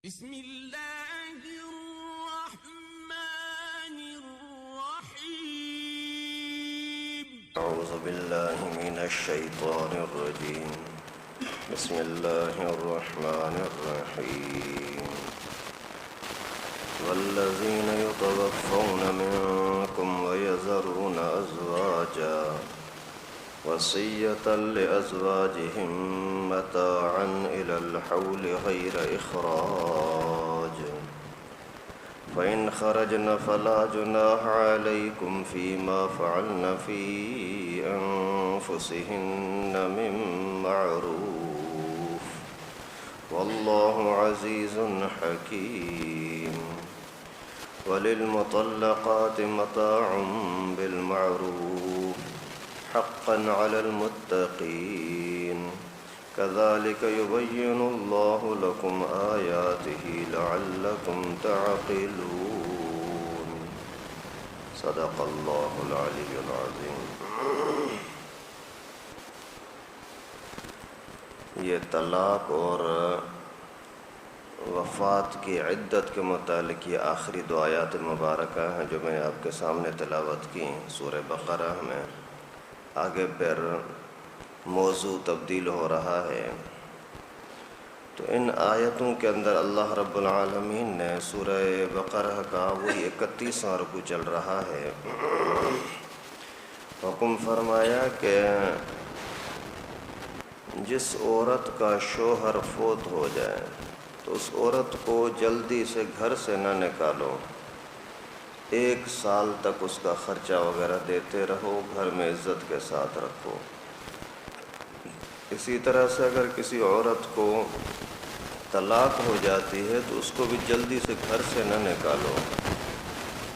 بسم اللہ الرحمن الرحیم اعوذ باللہ من الشیطان الرجیم بسم اللہ الرحمن الرحیم والذین یتوفون منکم ویذرون ازواجا وصیۃ لازواجہم متاعا الی الحول غیر اخراج فإن خرجن فلا جناح عليكم فيما فعلن في أنفسهن من معروف والله عزيز حكيم وللمطلقات متاع بالمعروف حقا على المتقين كذلك يبين الله لكم آياته لعلكم تعقلون صدق الله العلي العظيم۔ یہ طلاق اور وفات کی عدت کے متعلق یہ آخری دو آیات مبارکہ ہیں جو میں آپ کے سامنے تلاوت کی سورہ بقرہ میں۔ آگے پھر موضوع تبدیل ہو رہا ہے، تو ان آیتوں کے اندر اللہ رب العالمین نے سورہ بقرہ کا وہی 31واں رکوع چل رہا ہے، حکم فرمایا کہ جس عورت کا شوہر فوت ہو جائے تو اس عورت کو جلدی سے گھر سے نہ نکالو، 1 سال تک اس کا خرچہ وغیرہ دیتے رہو، گھر میں عزت کے ساتھ رکھو۔ اسی طرح سے اگر کسی عورت کو طلاق ہو جاتی ہے تو اس کو بھی جلدی سے گھر سے نہ نکالو،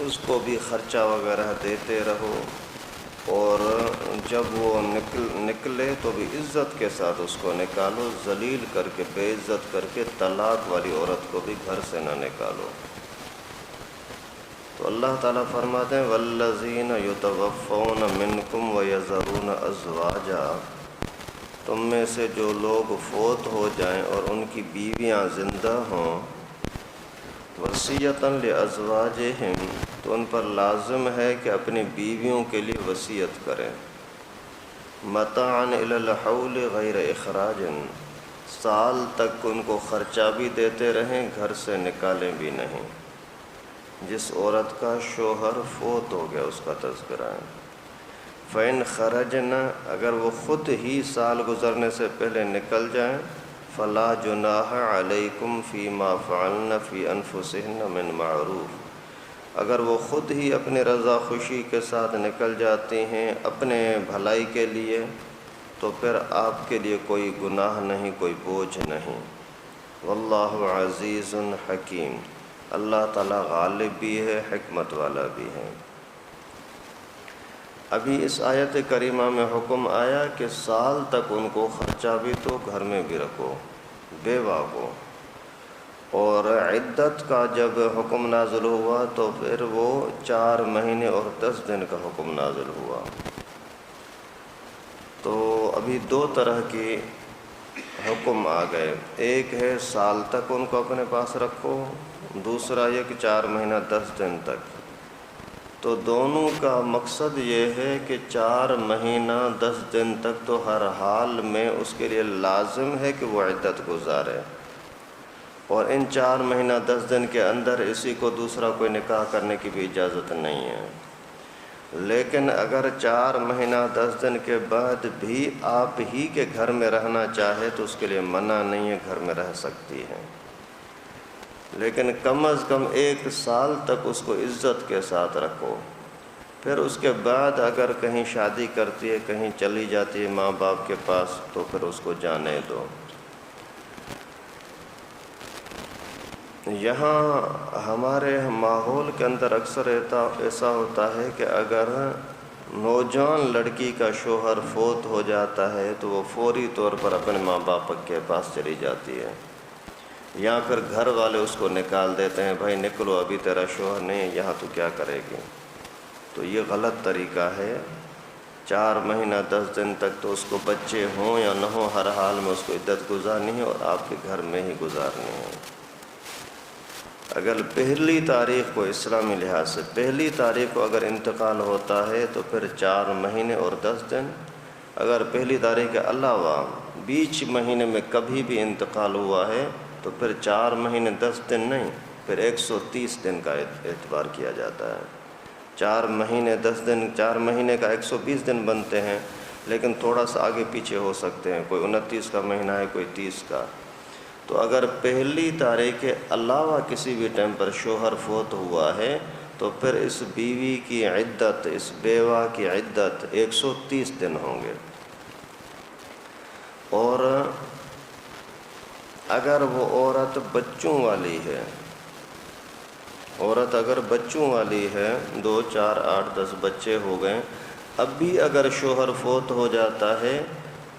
اس کو بھی خرچہ وغیرہ دیتے رہو، اور جب وہ نکلے تو بھی عزت کے ساتھ اس کو نکالو، ذلیل کر کے بے عزت کر کے طلاق والی عورت کو بھی گھر سے نہ نکالو۔ تو اللہ تعالیٰ فرماتے ہیں والذین یتوفون منکم ویذرون ازواجا، تم میں سے جو لوگ فوت ہو جائیں اور ان کی بیویاں زندہ ہوں، وصیۃ لازواجہم، تو ان پر لازم ہے کہ اپنی بیویوں کے لیے وصیت کریں، متاعا الی الحول غیر اخراج، سال تک ان کو خرچہ بھی دیتے رہیں، گھر سے نکالیں بھی نہیں۔ جس عورت کا شوہر فوت ہو گیا اس کا تذکرہ ہے۔ فَإِنْ خَرَجْنَ، اگر وہ خود ہی سال گزرنے سے پہلے نکل جائیں، فَلَا جُنَاحَ عَلَيْكُمْ فِي مَا فَعَلْنَ فِي أَنفُسِهِنَّ مِنْ مَعْرُوف، اگر وہ خود ہی اپنی رضا خوشی کے ساتھ نکل جاتی ہیں اپنے بھلائی کے لیے، تو پھر آپ کے لیے کوئی گناہ نہیں، کوئی بوجھ نہیں۔ واللہ عزیز حکیم، اللہ تعالیٰ غالب بھی ہے، حکمت والا بھی ہے۔ ابھی اس آیت کریمہ میں حکم آیا کہ سال تک ان کو خرچہ بھی تو گھر میں بھی رکھو، بیوہ کو، اور عدت کا جب حکم نازل ہوا تو پھر وہ 4 مہینے اور 10 دن کا حکم نازل ہوا۔ تو ابھی 2 طرح کی حکم آ گئے، ایک ہے سال تک ان کو اپنے پاس رکھو، دوسرا یہ کہ 4 مہینہ 10 دن تک۔ تو دونوں کا مقصد یہ ہے کہ 4 مہینہ 10 دن تک تو ہر حال میں اس کے لیے لازم ہے کہ وہ عدت گزارے، اور ان 4 مہینہ 10 دن کے اندر اسی کو دوسرا کوئی نکاح کرنے کی بھی اجازت نہیں ہے۔ لیکن اگر 4 مہینہ 10 دن کے بعد بھی آپ ہی کے گھر میں رہنا چاہے تو اس کے لیے منع نہیں ہے، گھر میں رہ سکتی ہے، لیکن کم از کم 1 سال تک اس کو عزت کے ساتھ رکھو۔ پھر اس کے بعد اگر کہیں شادی کرتی ہے، کہیں چلی جاتی ہے ماں باپ کے پاس، تو پھر اس کو جانے دو۔ یہاں ہمارے ماحول کے اندر اکثر ایسا ہوتا ہے کہ اگر نوجوان لڑکی کا شوہر فوت ہو جاتا ہے تو وہ فوری طور پر اپنے ماں باپ کے پاس چلی جاتی ہے، یا پھر گھر والے اس کو نکال دیتے ہیں، بھائی نکلو، ابھی تیرا شوہر نہیں ہے یہاں، تو کیا کرے گی؟ تو یہ غلط طریقہ ہے۔ 4 مہینہ 10 دن تک تو اس کو بچے ہوں یا نہ ہوں، ہر حال میں اس کو عدت گزارنی ہے اور آپ کے گھر میں ہی گزارنی ہے۔ اگر پہلی تاریخ کو اسلامی لحاظ سے پہلی تاریخ کو اگر انتقال ہوتا ہے تو پھر 4 مہینے اور 10 دن، اگر پہلی تاریخ کے علاوہ بیچ مہینے میں کبھی بھی انتقال ہوا ہے تو پھر 4 مہینے 10 دن نہیں، پھر 130 دن کا اعتبار کیا جاتا ہے۔ 4 مہینے 10 دن، 4 مہینے کا 120 دن بنتے ہیں، لیکن تھوڑا سا آگے پیچھے ہو سکتے ہیں، کوئی 29 کا مہینہ ہے، کوئی 30 کا۔ تو اگر پہلی تاریخ کے علاوہ کسی بھی ٹائم پر شوہر فوت ہوا ہے تو پھر اس بیوی کی عدت، اس بیوہ کی عدت 130 دن ہوں گے۔ اور اگر وہ عورت بچوں والی ہے، عورت اگر بچوں والی ہے، 2 4 8 10 بچے ہو گئے، اب بھی اگر شوہر فوت ہو جاتا ہے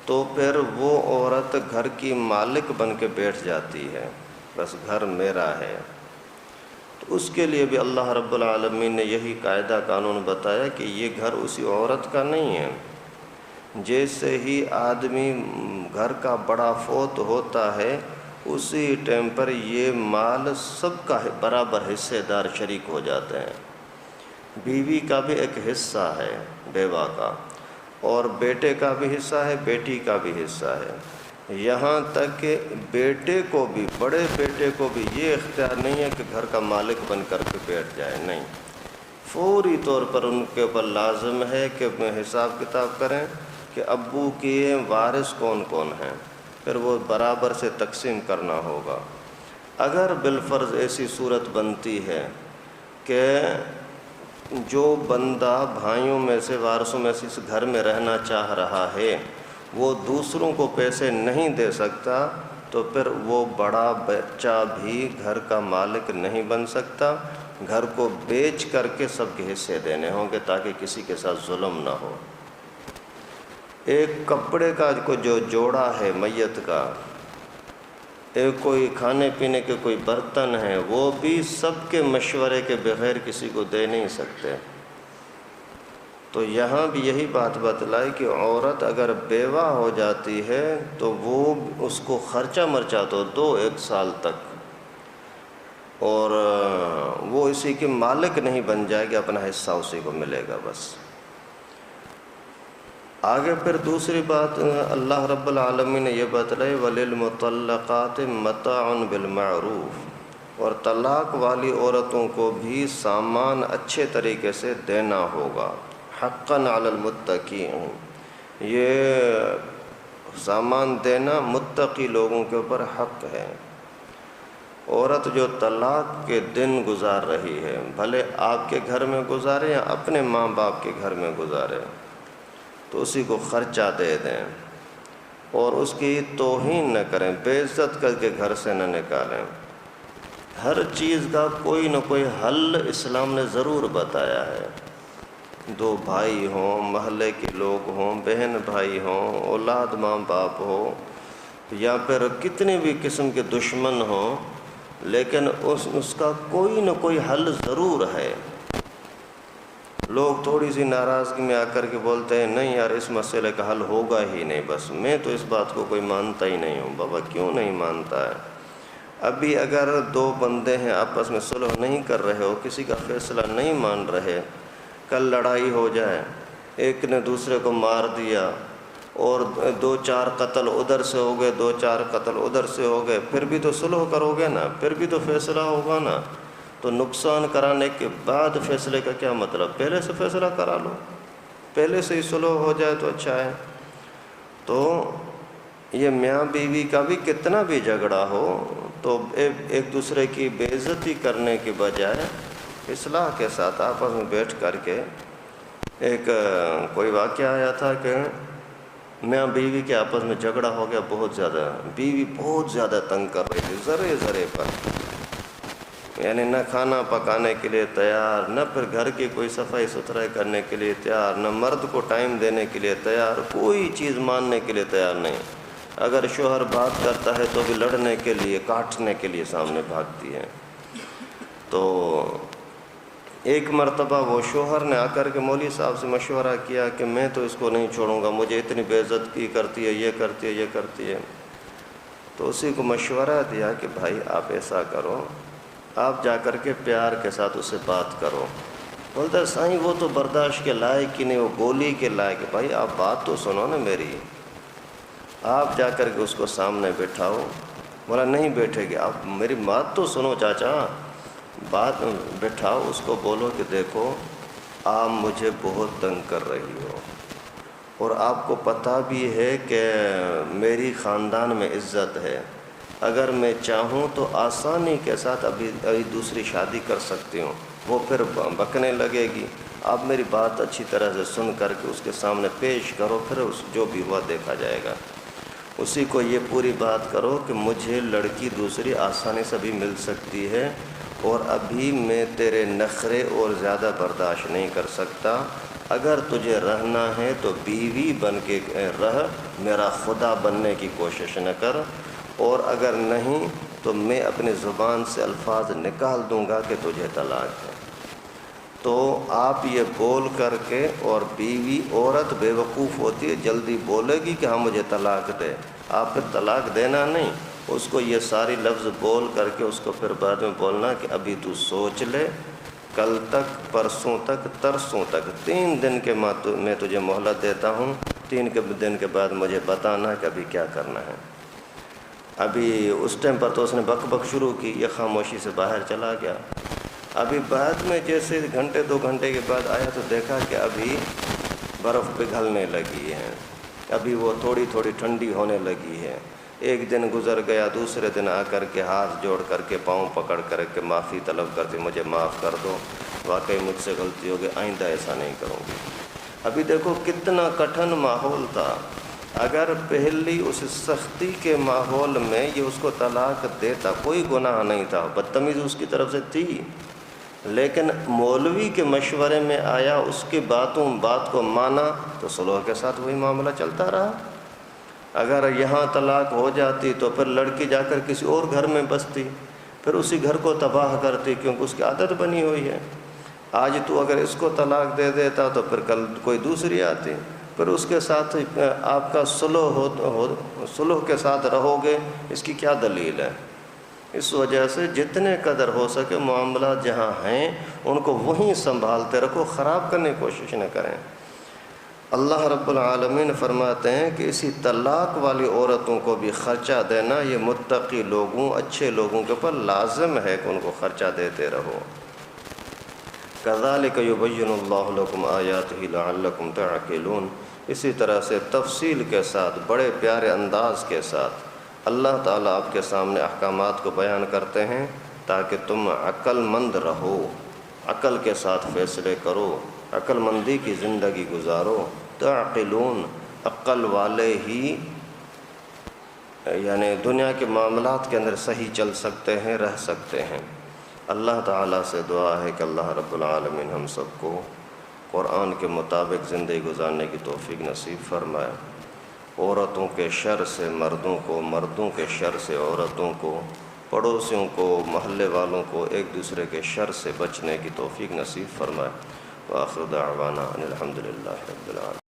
تو پھر وہ عورت گھر کی مالک بن کے بیٹھ جاتی ہے، بس گھر میرا ہے۔ تو اس کے لیے بھی اللہ رب العالمین نے یہی قاعدہ قانون بتایا کہ یہ گھر اسی عورت کا نہیں ہے۔ جیسے ہی آدمی گھر کا بڑا فوت ہوتا ہے اسی ٹائم پر یہ مال سب کا برابر حصے دار شریک ہو جاتے ہیں۔ بیوی کا بھی ایک حصہ ہے بیوہ کا، اور بیٹے کا بھی حصہ ہے، بیٹی کا بھی حصہ ہے، یہاں تک کہ بیٹے کو بھی، بڑے بیٹے کو بھی یہ اختیار نہیں ہے کہ گھر کا مالک بن کر کے بیٹھ جائے، نہیں، فوری طور پر ان کے اوپر لازم ہے کہ حساب کتاب کریں کہ ابو کے وارث کون کون ہیں، پھر وہ برابر سے تقسیم کرنا ہوگا۔ اگر بالفرض ایسی صورت بنتی ہے کہ جو بندہ بھائیوں میں سے، وارثوں میں سے اس گھر میں رہنا چاہ رہا ہے وہ دوسروں کو پیسے نہیں دے سکتا تو پھر وہ بڑا بچہ بھی گھر کا مالک نہیں بن سکتا، گھر کو بیچ کر کے سب کے حصے دینے ہوں گے تاکہ کسی کے ساتھ ظلم نہ ہو۔ ایک کپڑے کا جو جوڑا ہے میت کا، ایک کوئی کھانے پینے کے کوئی برتن ہیں، وہ بھی سب کے مشورے کے بغیر کسی کو دے نہیں سکتے۔ تو یہاں بھی یہی بات بتلائی کہ عورت اگر بیوہ ہو جاتی ہے تو وہ اس کو خرچہ مرچہ تو دو 1 سال تک، اور وہ اسی کی مالک نہیں بن جائے گی، اپنا حصہ اسی کو ملے گا بس۔ آگے پھر دوسری بات اللہ رب العالمین نے یہ بتلائی وَلِلْمُطَلَّقَاتِ مَتَاعٌ بِالْمَعْرُوفِ، اور طلاق والی عورتوں کو بھی سامان اچھے طریقے سے دینا ہوگا، حقاً علی المتقین، یہ سامان دینا متقی لوگوں کے اوپر حق ہے۔ عورت جو طلاق کے دن گزار رہی ہے، بھلے آپ کے گھر میں گزارے یا اپنے ماں باپ کے گھر میں گزارے، تو اسی کو خرچہ دے دیں اور اس کی توہین نہ کریں، بے عزت کر کے گھر سے نہ نکالیں۔ ہر چیز کا کوئی نہ کوئی حل اسلام نے ضرور بتایا ہے۔ 2 بھائی ہوں، محلے کے لوگ ہوں، بہن بھائی ہوں، اولاد ماں باپ ہو، یا پھر کتنے بھی قسم کے دشمن ہوں، لیکن اس کا کوئی نہ کوئی حل ضرور ہے۔ لوگ تھوڑی سی ناراضگی میں آ کر کے بولتے ہیں نہیں یار اس مسئلے کا حل ہوگا ہی نہیں، بس میں تو اس بات کو کوئی مانتا ہی نہیں ہوں۔ بابا کیوں نہیں مانتا ہے؟ ابھی اگر 2 بندے ہیں آپس میں صلح نہیں کر رہے ہو، کسی کا فیصلہ نہیں مان رہے، کل لڑائی ہو جائے، ایک نے دوسرے کو مار دیا اور 2 4 قتل ادھر سے ہو گئے، 2 4 قتل ادھر سے ہو گئے، پھر بھی تو صلح کرو گے نا، پھر بھی تو فیصلہ ہوگا نا۔ تو نقصان کرانے کے بعد فیصلے کا کیا مطلب؟ پہلے سے فیصلہ کرا لو، پہلے سے ہی صلح ہو جائے تو اچھا ہے۔ تو یہ میاں بیوی کا بھی کتنا بھی جھگڑا ہو تو ایک دوسرے کی بے عزتی کرنے کے بجائے اصلاح کے ساتھ آپس میں بیٹھ کر کے، ایک کوئی واقعہ آیا تھا کہ میاں بیوی کے آپس میں جھگڑا ہو گیا بہت زیادہ، بیوی بہت زیادہ تنگ کر رہی تھی ذرے ذرے پر، یعنی نہ کھانا پکانے کے لیے تیار، نہ پھر گھر کی کوئی صفائی ستھرائی کرنے کے لیے تیار، نہ مرد کو ٹائم دینے کے لیے تیار، کوئی چیز ماننے کے لیے تیار نہیں۔ اگر شوہر بات کرتا ہے تو بھی لڑنے کے لیے، کاٹنے کے لیے سامنے بھاگتی ہے۔ تو ایک مرتبہ وہ شوہر نے آ کر کے مولوی صاحب سے مشورہ کیا کہ میں تو اس کو نہیں چھوڑوں گا، مجھے اتنی بے عزتی کرتی ہے، یہ کرتی ہے، یہ کرتی ہے۔ تو اسی کو مشورہ دیا کہ بھائی آپ ایسا کرو آپ جا کر کے پیار کے ساتھ اس سے بات کرو۔ بولتا ہے سائیں وہ تو برداشت کے لائق ہی نہیں، وہ گولی کے لائق ہے۔ بھائی آپ بات تو سنو نا میری، آپ جا کر کے اس کو سامنے بٹھاؤ۔ بولا نہیں بیٹھے گی، آپ میری بات تو سنو چاچا، بات بٹھاؤ اس کو، بولو کہ دیکھو آپ مجھے بہت تنگ کر رہی ہو، اور آپ کو پتہ بھی ہے کہ میری خاندان میں عزت ہے، اگر میں چاہوں تو آسانی کے ساتھ ابھی دوسری شادی کر سکتی ہوں۔ وہ پھر بکنے لگے گی، آپ میری بات اچھی طرح سے سن کر کے اس کے سامنے پیش کرو، پھر جو بھی ہوا دیکھا جائے گا۔ اسی کو یہ پوری بات کرو کہ مجھے لڑکی دوسری آسانی سے بھی مل سکتی ہے، اور ابھی میں تیرے نخرے اور زیادہ برداشت نہیں کر سکتا، اگر تجھے رہنا ہے تو بیوی بن کے رہ، میرا خدا بننے کی کوشش نہ کر، اور اگر نہیں تو میں اپنی زبان سے الفاظ نکال دوں گا کہ تجھے طلاق ہے۔ تو آپ یہ بول کر کے، اور بیوی عورت بے وقوف ہوتی ہے، جلدی بولے گی کہ ہاں مجھے طلاق دے، آپ پھر طلاق دینا نہیں، اس کو یہ ساری لفظ بول کر کے اس کو پھر بعد میں بولنا کہ ابھی تو سوچ لے، کل تک، پرسوں تک، ترسوں تک، 3 دن کے میں تجھے مہلت دیتا ہوں، 3 دن کے بعد مجھے بتانا کہ ابھی کیا کرنا ہے۔ ابھی اس ٹائم پر تو اس نے بک بک شروع کی، یہ خاموشی سے باہر چلا گیا۔ ابھی بعد میں جیسے گھنٹے 2 گھنٹے کے بعد آیا تو دیکھا کہ ابھی برف پگھلنے لگی ہے، ابھی وہ تھوڑی تھوڑی ٹھنڈی ہونے لگی ہے۔ ایک دن گزر گیا، دوسرے دن آ کر کے ہاتھ جوڑ کر کے پاؤں پکڑ کر کے معافی طلب کرتی، مجھے معاف کر دو، واقعی مجھ سے غلطی ہو گئی، آئندہ ایسا نہیں کروں گی۔ ابھی دیکھو کتنا کٹھن ماحول تھا، اگر پہلی اس سختی کے ماحول میں یہ اس کو طلاق دیتا، کوئی گناہ نہیں تھا، بدتمیزی اس کی طرف سے تھی، لیکن مولوی کے مشورے میں آیا، اس کی بات کو مانا تو صلح کے ساتھ وہی معاملہ چلتا رہا۔ اگر یہاں طلاق ہو جاتی تو پھر لڑکی جا کر کسی اور گھر میں بستی، پھر اسی گھر کو تباہ کرتی، کیونکہ اس کی عادت بنی ہوئی ہے۔ آج تو اگر اس کو طلاق دے دیتا تو پھر کل کوئی دوسری آتی، پھر اس کے ساتھ آپ کا صلح کے ساتھ رہو گے، اس کی کیا دلیل ہے؟ اس وجہ سے جتنے قدر ہو سکے معاملات جہاں ہیں ان کو وہیں سنبھالتے رکھو، خراب کرنے کی کوشش نہ کریں۔ اللہ رب العالمین فرماتے ہیں کہ اسی طلاق والی عورتوں کو بھی خرچہ دینا یہ متقی لوگوں، اچھے لوگوں کے اوپر لازم ہے کہ ان کو خرچہ دیتے رہو۔ كَذَلِكَ يُبَيِّنُ اللَّهُ لَكُمْ آيَاتِهِ لَعَلَّكُمْ تَعْقِلُونَ۔ اسی طرح سے تفصیل کے ساتھ، بڑے پیارے انداز کے ساتھ اللہ تعالیٰ آپ کے سامنے احکامات کو بیان کرتے ہیں تاکہ تم عقل مند رہو، عقل کے ساتھ فیصلے کرو، عقل مندی کی زندگی گزارو۔ تعقلون، عقل والے ہی یعنی دنیا کے معاملات کے اندر صحیح چل سکتے ہیں، رہ سکتے ہیں۔ اللہ تعالیٰ سے دعا ہے کہ اللہ رب العالمین ہم سب کو قرآن کے مطابق زندگی گزارنے کی توفیق نصیب فرمائے، عورتوں کے شر سے مردوں کو، مردوں کے شر سے عورتوں کو، پڑوسیوں کو، محلے والوں کو ایک دوسرے کے شر سے بچنے کی توفیق نصیب فرمائے۔ وآخر دعوانا ان الحمد للہ رب العالمین۔